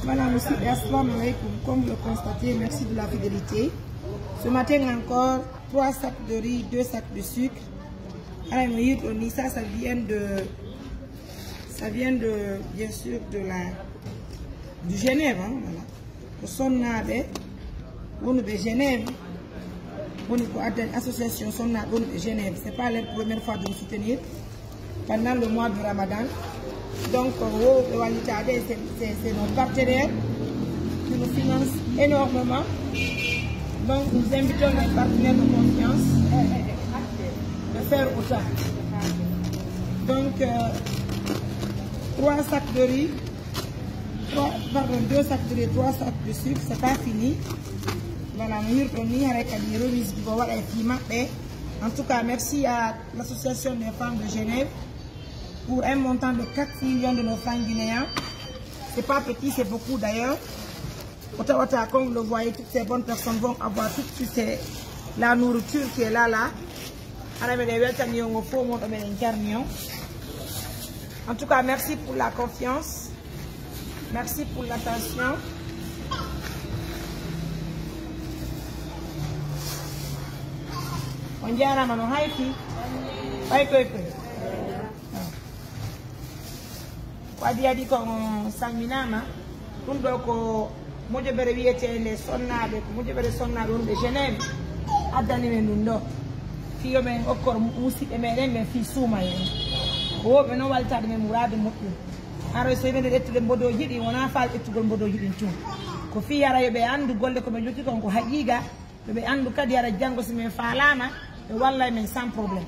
Voilà, monsieur, assalamu alaikum. Comme vous le constatez, merci de la fidélité. Ce matin encore, 3 sacs de riz, 2 sacs de sucre. Alors, ça vient de, bien sûr, du Genève. Hein, voilà. Au Sonna de Genève. L'association Sonna de Genève. Ce n'est pas la première fois de nous soutenir pendant le mois de Ramadan. Donc, c'est nos partenaires qui nous financent énormément. Donc, nous invitons nos partenaires de confiance de faire autant. Donc, 3 sacs de riz, 2 sacs de riz, 3 sacs de sucre, c'est pas fini. Voilà, en tout cas, merci à l'association des femmes de Genève pour un montant de 4 millions de nos francs guinéens. C'est pas petit, c'est beaucoup d'ailleurs. Comme vous le voyez, toutes ces bonnes personnes vont avoir toute la nourriture qui est là. En tout cas, merci pour la confiance. Merci pour l'attention. On dirait à Mano Haïti. Wadi adi ko sanminama dum do ko mojo bere wiete le sonnabe ko mojo bere sonnabe on de Genève addani men dum do fiyo men okkor musibe meden men fi suma yen o be no waltade men murade muddu aro so yende ettude bodoji di wona fal ettugol bodoji din tun ko fi yara yobe andu golle ko be jotti kon ko haqiqa be andu kadi yara jango si men falama e wallahi men sans problème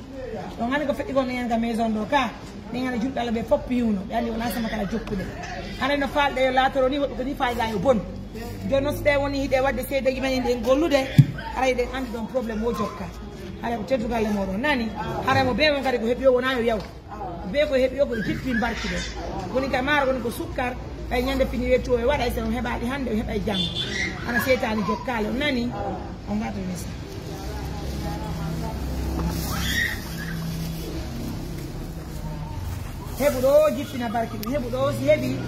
donc ngani ko feddi gon en ga maison do ka ngana julbe ala be fop yuno be andi wona sama kala jokkude ane no falde yo latoro ni woddo ni fayda yo bon jonno ste woni hide wadde seedeji men inde gollude ara ide andi don problème wo jokka ara ko teddu galle modo nani ara mo be won kadi ko hebi wona yo yaw be ko hebi ko jippi barkide woni ka maro woni ko sukkar ay nyande fini wetto e wada sen hebaadi hande o hebay jam ana setani jokkale nani on gato mesa hebudo jippina barki hebudo si hebi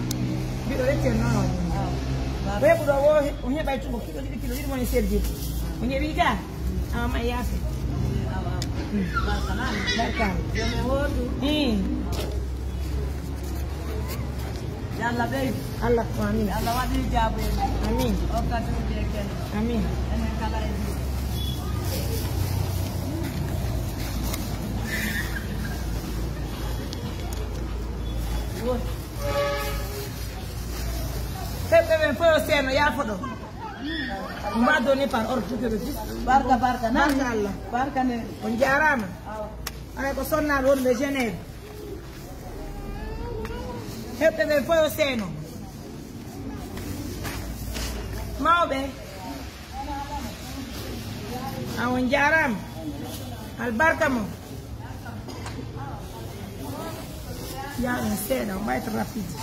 bido rete no hebudo wo on hebay tugo kilo didi mo ne serdi on hebi ga ama yafe barkan yome wodu yalla be Allah amin Allah wadi jabu amin o ka tu de ken amin ene kala Pepe fue océano ya foto. On va donner par ordre que le fils. Barka nalla. Barka ne on jarama. Ala ko sonna won de Genève. Pepe fue océano. Mawbe. On jarama. Al barka mo. Ya en cena, on va être rapide.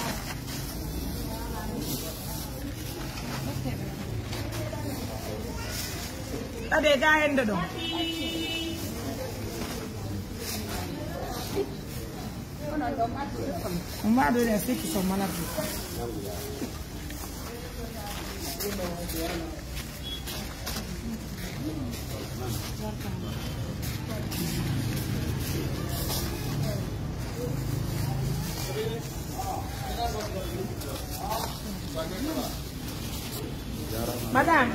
Ade ga hende do. On va donner ceux qui sont malades. Madame.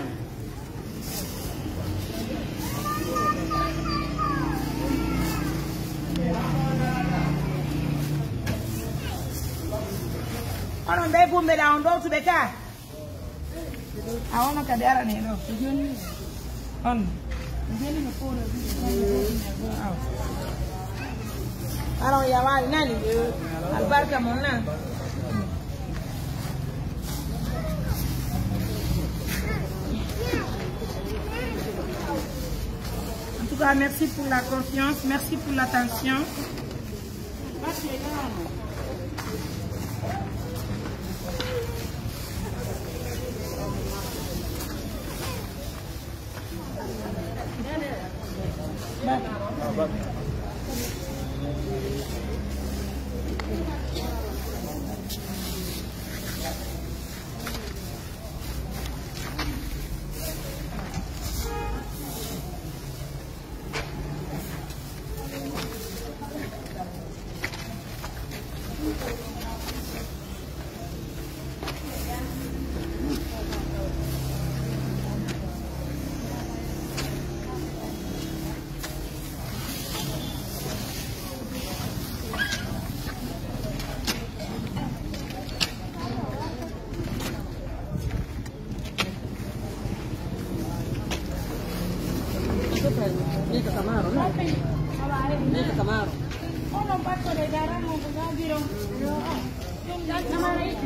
On be bumbe la on do to be ka. Awona kadara ne do. On. Ndeni no polo. Alors ya wali nani? Albarka monna. En tout cas, merci pour la confiance, merci pour l'attention. Dito Camaro, no? Dito Camaro. Oh, no, parto de garan mo ko giro. Yung naman ay.